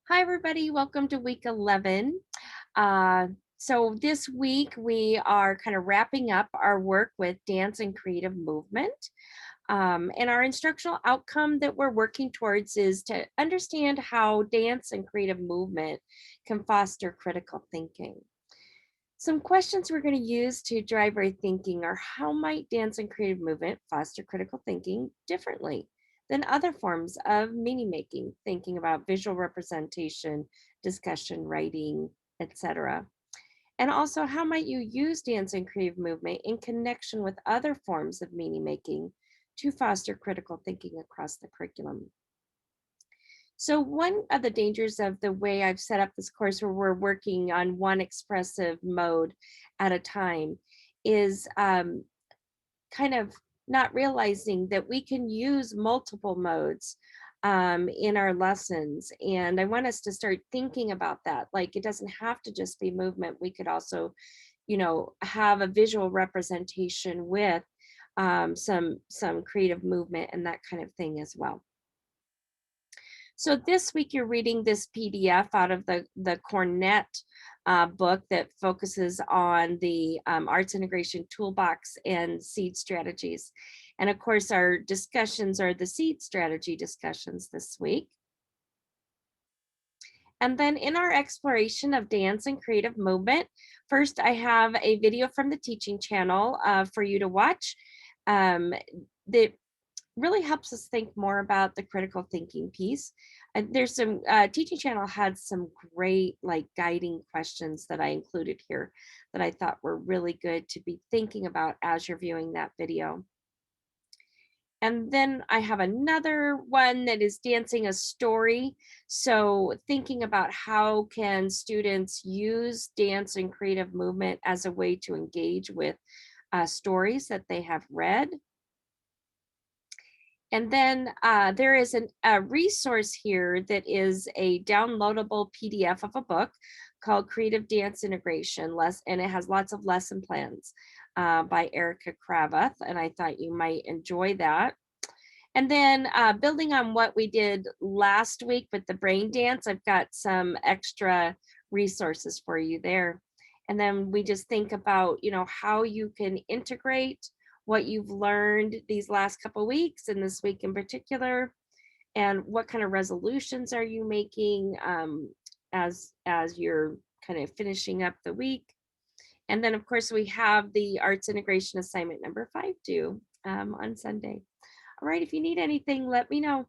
Hi, everybody. Welcome to week 11. Uh, so, this week we are kind of wrapping up our work with dance and creative movement. And our instructional outcome that we're working towards is to understand how dance and creative movement can foster critical thinking. Some questions we're going to use to drive our thinking are: how might dance and creative movement foster critical thinking differently than other forms of meaning making, thinking about visual representation, discussion, writing, etc.? And also, how might you use dance and creative movement in connection with other forms of meaning making to foster critical thinking across the curriculum? So, one of the dangers of the way I've set up this course, where we're working on one expressive mode at a time, is kind of not realizing that we can use multiple modes in our lessons. And I want us to start thinking about that. Like, it doesn't have to just be movement. We could also, have a visual representation with some creative movement and that kind of thing as well. So this week you're reading this PDF out of the Cornet book that focuses on the arts integration toolbox and seed strategies. And of course, our discussions are the seed strategy discussions this week. And then in our exploration of dance and creative movement, first I have a video from the teaching channel for you to watch. Um, that really helps us think more about the critical thinking piece. And there's some teaching channel had some great like guiding questions that I included here that I thought were really good to be thinking about as you're viewing that video. And then I have another one that is dancing a story. So thinking about how can students use dance and creative movement as a way to engage with stories that they have read. And then there is a resource here that is a downloadable PDF of a book called Creative Dance Integration, and it has lots of lesson plans by Erica Kravath, and I thought you might enjoy that. And then building on what we did last week with the brain dance, I've got some extra resources for you there. And then we just think about, how you can integrate what you've learned these last couple weeks and this week in particular, and what kind of resolutions are you making as you're kind of finishing up the week. And then of course we have the arts integration assignment number 5 due on Sunday. All right, if you need anything, let me know.